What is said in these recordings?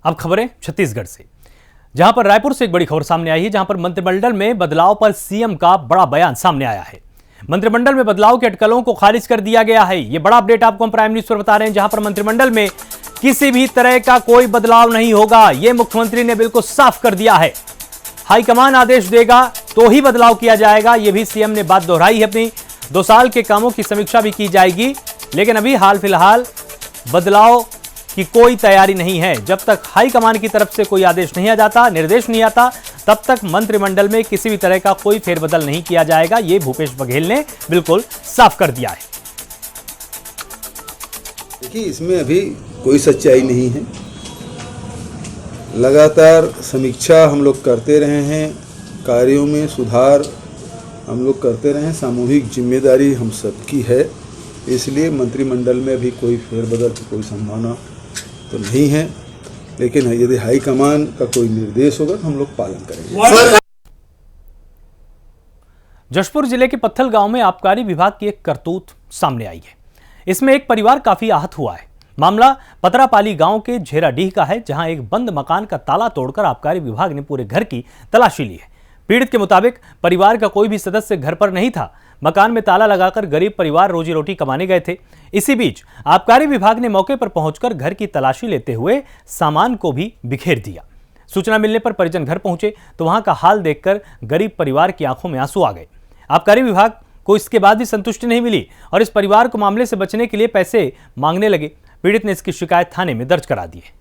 अब खबरें छत्तीसगढ़ से, जहां पर रायपुर से एक बड़ी खबर सामने आई है, जहां पर मंत्रिमंडल में बदलाव पर सीएम का बड़ा बयान सामने आया है। मंत्रिमंडल में बदलाव के अटकलों को खारिज कर दिया गया है। यह बड़ा अपडेट आपको हम प्राइम न्यूज पर बता रहे हैं, जहां पर मंत्रिमंडल में किसी भी तरह का कोई बदलाव नहीं होगा, यह मुख्यमंत्री ने बिल्कुल साफ कर दिया है। हाईकमान आदेश देगा तो ही बदलाव किया जाएगा, यह भी सीएम ने बात दोहराई है। अपनी 2 साल के कामों की समीक्षा भी की जाएगी, लेकिन अभी हाल फिलहाल बदलाव की कोई तैयारी नहीं है। जब तक हाईकमान की तरफ से कोई आदेश नहीं आ जाता, निर्देश नहीं आता, तब तक मंत्रिमंडल में किसी भी तरह का कोई फेरबदल नहीं किया जाएगा, यह भूपेश बघेल ने बिल्कुल साफ कर दिया है। देखिए, इसमें अभी कोई सच्चाई नहीं है। लगातार समीक्षा हम लोग करते रहे हैं, कार्यों में सुधार हम लोग करते रहे हैं, सामूहिक जिम्मेदारी हम सबकी है। इसलिए मंत्रिमंडल में अभी कोई फेरबदल की कोई संभावना तो नहीं है, लेकिन यदि हाईकमान का कोई निर्देश होगा तो हम लोग पालन करेंगे। जशपुर जिले के पत्थल गांव में आबकारी विभाग की एक करतूत सामने आई है। इसमें एक परिवार काफी आहत हुआ है। मामला पतरापाली गांव के झेराडीह का है, जहां एक बंद मकान का ताला तोड़कर आबकारी विभाग ने पूरे घर की तलाशी ली है। पीड़ित के मुताबिक परिवार का कोई भी सदस्य घर पर नहीं था। मकान में ताला लगाकर गरीब परिवार रोजी रोटी कमाने गए थे। इसी बीच आबकारी विभाग ने मौके पर पहुंचकर घर की तलाशी लेते हुए सामान को भी बिखेर दिया। सूचना मिलने पर परिजन घर पहुंचे तो वहां का हाल देखकर गरीब परिवार की आंखों में आंसू आ गए। आबकारी विभाग को इसके बाद भी संतुष्टि नहीं मिली और इस परिवार को मामले से बचने के लिए पैसे मांगने लगे। पीड़ित ने इसकी शिकायत थाने में दर्ज करा दी है।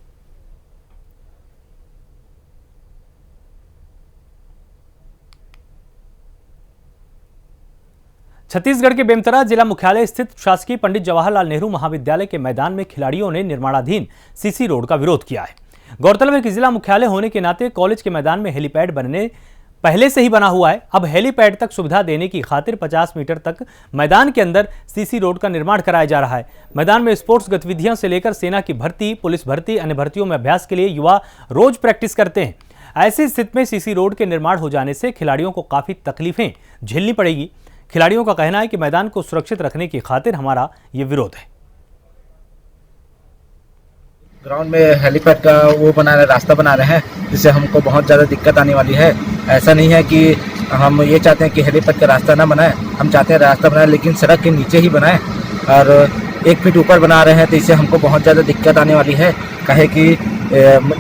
छत्तीसगढ़ के बेमेतरा जिला मुख्यालय स्थित शासकीय पंडित जवाहरलाल नेहरू महाविद्यालय के मैदान में खिलाड़ियों ने निर्माणाधीन सीसी रोड का विरोध किया है। गौरतलब है कि जिला मुख्यालय होने के नाते कॉलेज के मैदान में हेलीपैड बनने पहले से ही बना हुआ है। अब हेलीपैड तक सुविधा देने की खातिर 50 मीटर तक मैदान के अंदर सीसी रोड का निर्माण कराया जा रहा है। मैदान में स्पोर्ट्स गतिविधियों से लेकर सेना की भर्ती, पुलिस भर्ती, अन्य भर्तियों में अभ्यास के लिए युवा रोज प्रैक्टिस करते हैं। ऐसी स्थिति में सीसी रोड के निर्माण हो जाने से खिलाड़ियों को काफी तकलीफें झेलनी पड़ेगी। खिलाड़ियों का कहना है कि मैदान को सुरक्षित रखने की खातिर हमारा ये विरोध है। ग्राउंड में हेलीपैड का वो बना रहे, रास्ता बना रहे हैं, जिससे हमको बहुत ज़्यादा दिक्कत आने वाली है। ऐसा नहीं है कि हम ये चाहते हैं कि हेलीपैड का रास्ता ना बनाए, हम चाहते हैं रास्ता बनाए लेकिन सड़क के नीचे ही बनाए, और 1 फीट ऊपर बना रहे हैं, तो इससे हमको बहुत ज़्यादा दिक्कत आने वाली है। कहे कि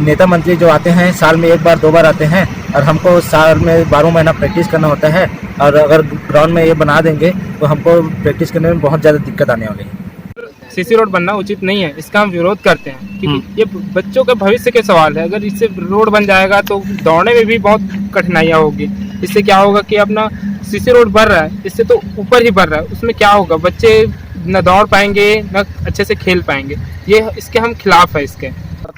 नेता मंत्री जो आते हैं साल में 1 बार 2 बार आते हैं, और हमको साल में 12 महीना प्रैक्टिस करना होता है, और अगर ग्राउंड में ये बना देंगे तो हमको प्रैक्टिस करने में बहुत ज़्यादा दिक्कत आने वाली है। सीसी रोड बनना उचित नहीं है, इसका हम विरोध करते हैं, क्योंकि ये बच्चों के भविष्य के सवाल है। अगर इससे रोड बन जाएगा तो दौड़ने में भी बहुत कठिनाइयाँ होगी। इससे क्या होगा कि अपना सीसी रोड बढ़ रहा है, इससे तो ऊपर ही बढ़ रहा है, उसमें क्या होगा, बच्चे न दौड़ पाएंगे न अच्छे से खेल पाएंगे। ये इसके हम खिलाफ है। इसके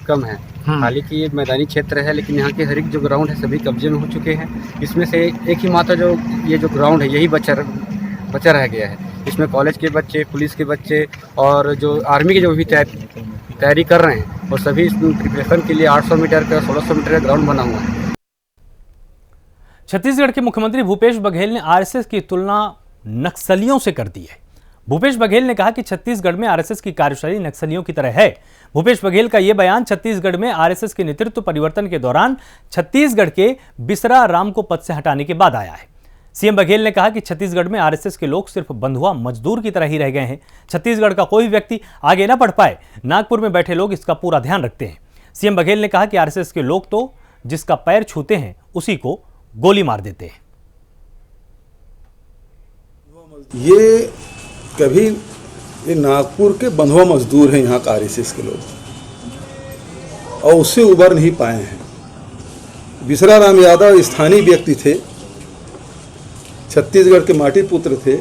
कम है, हालांकि ये मैदानी क्षेत्र है, लेकिन यहाँ के हर एक जो ग्राउंड है सभी कब्जे में हो चुके हैं। इसमें से एक ही मात्र जो ये जो ग्राउंड है यही बचा रह गया है। इसमें कॉलेज के बच्चे, पुलिस के बच्चे और जो आर्मी के जो भी तैयारी कर रहे हैं, और सभी प्रिपरेशन के लिए 800 मीटर का 1600 मीटर का ग्राउंड बना हुआ है। छत्तीसगढ़ के मुख्यमंत्री भूपेश बघेल ने आरएसएस की तुलना नक्सलियों से कर दी है। भूपेश बघेल ने कहा कि छत्तीसगढ़ में आरएसएस की कार्यशैली नक्सलियों की तरह है। भूपेश बघेल का यह बयान छत्तीसगढ़ में आरएसएस के नेतृत्व परिवर्तन के दौरान छत्तीसगढ़ के बिसरा राम को पद से हटाने के बाद आया है। सीएम बघेल ने कहा कि छत्तीसगढ़ में आरएसएस के लोग सिर्फ बंधुआ मजदूर की तरह ही रह गए हैं। छत्तीसगढ़ का कोई व्यक्ति आगे न बढ़ पाए, नागपुर में बैठे लोग इसका पूरा ध्यान रखते हैं। सीएम बघेल ने कहा कि आरएसएस के लोग तो जिसका पैर छूते हैं उसी को गोली मार देते हैं। ये नागपुर के बंधुआ मजदूर हैं यहाँ का आरएसएस के लोग, और उससे उबर नहीं पाए हैं। बिसरा राम यादव स्थानीय व्यक्ति थे, छत्तीसगढ़ के माटी पुत्र थे,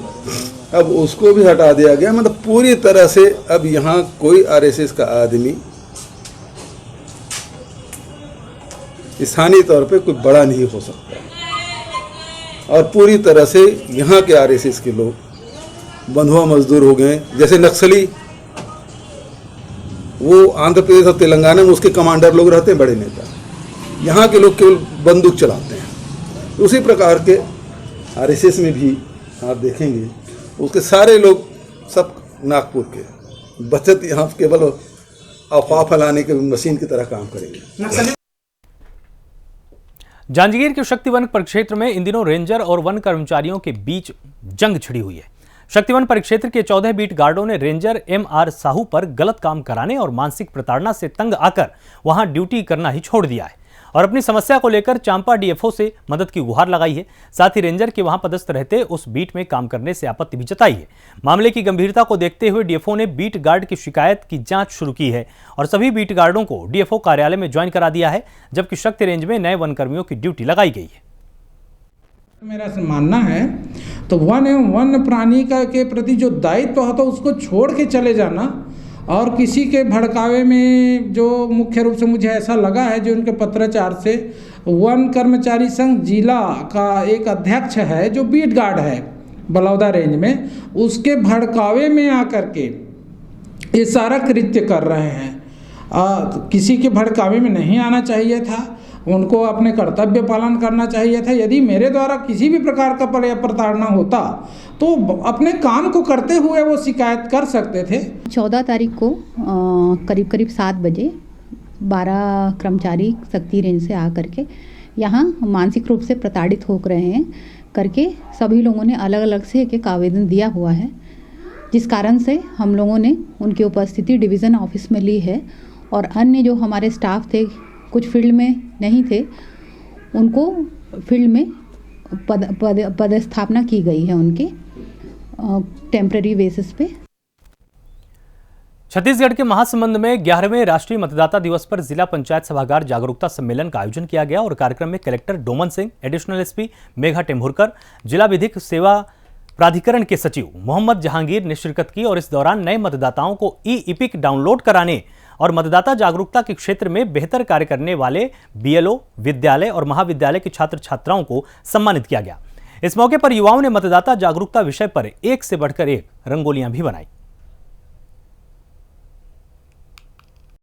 अब उसको भी हटा दिया गया। मतलब पूरी तरह से अब यहाँ कोई आरएसएस का आदमी स्थानीय तौर पे कोई बड़ा नहीं हो सकता, और पूरी तरह से यहाँ के आरएसएस के लोग बंधुआ मजदूर हो गए। जैसे नक्सली, वो आंध्र प्रदेश और तेलंगाना में उसके कमांडर लोग रहते हैं, बड़े नेता, यहाँ के लोग केवल बंदूक चलाते हैं। उसी प्रकार के आरएसएस में भी आप देखेंगे उसके सारे लोग सब नागपुर के, बचत यहाँ केवल अफवाह फैलाने के मशीन की तरह काम करेंगे। जांजगीर के शक्ति वन परिक्षेत्र में इन दिनों रेंजर और वन कर्मचारियों के बीच जंग छिड़ी हुई है। शक्ति वन परिक्षेत्र के 14 बीट गार्डों ने रेंजर MR साहू पर गलत काम कराने और मानसिक प्रताड़ना से तंग आकर वहां ड्यूटी करना ही छोड़ दिया है और अपनी समस्या को लेकर चांपा DFO से मदद की गुहार लगाई है। साथ ही रेंजर के वहां पदस्थ रहते उस बीट में काम करने से आपत्ति भी जताई है। मामले की गंभीरता को देखते हुए DFO ने बीट गार्ड की शिकायत की जांच शुरू की है और सभी बीट गार्डों को DFO कार्यालय में ज्वाइन करा दिया है, जबकि शक्ति रेंज में नए वन कर्मियों की ड्यूटी लगाई गई है। मेरा मानना है तो वन एवं वन्य प्राणी का के प्रति जो दायित्व होता है उसको छोड़ के चले जाना और किसी के भड़कावे में जो मुख्य रूप से मुझे ऐसा लगा है जो उनके पत्राचार से वन कर्मचारी संघ जिला का एक अध्यक्ष है जो बीट गार्ड है बलौदा रेंज में, उसके भड़कावे में आकर के ये सारा कृत्य कर रहे हैं। किसी के भड़कावे में नहीं आना चाहिए था, उनको अपने कर्तव्य पालन करना चाहिए था। यदि मेरे द्वारा किसी भी प्रकार का प्रताड़ना होता तो अपने काम को करते हुए वो शिकायत कर सकते थे। 14 तारीख को करीब 7 बजे 12 कर्मचारी शक्ति रेंज से आकर के यहाँ मानसिक रूप से प्रताड़ित हो रहे हैं करके सभी लोगों ने अलग अलग से एक आवेदन दिया हुआ है, जिस कारण से हम लोगों ने उनकी उपस्थिति डिवीज़न ऑफिस में ली है और अन्य जो हमारे स्टाफ थे कुछ फील्ड में नहीं थे उनको फील्ड में पदस्थापना की गई है उनके टेम्पररी बेसिस पे। छत्तीसगढ़ के महासमुंद में 11वें राष्ट्रीय मतदाता दिवस पर जिला पंचायत सभागार जागरूकता सम्मेलन का आयोजन किया गया और कार्यक्रम में collector Doman Singh, additional SP Megha Tembhurkar, जिला विधिक सेवा प्राधिकरण के सचिव मोहम्मद जहांगीर ने शिरकत की और इस दौरान नए मतदाताओं को ई-इपिक डाउनलोड कराने और मतदाता जागरूकता के क्षेत्र में बेहतर कार्य करने वाले BLO, विद्यालय और महाविद्यालय के छात्र छात्राओं को सम्मानित किया गया। इस मौके पर युवाओं ने मतदाता जागरूकता विषय पर एक से बढ़कर एक रंगोलियां भी बनाई।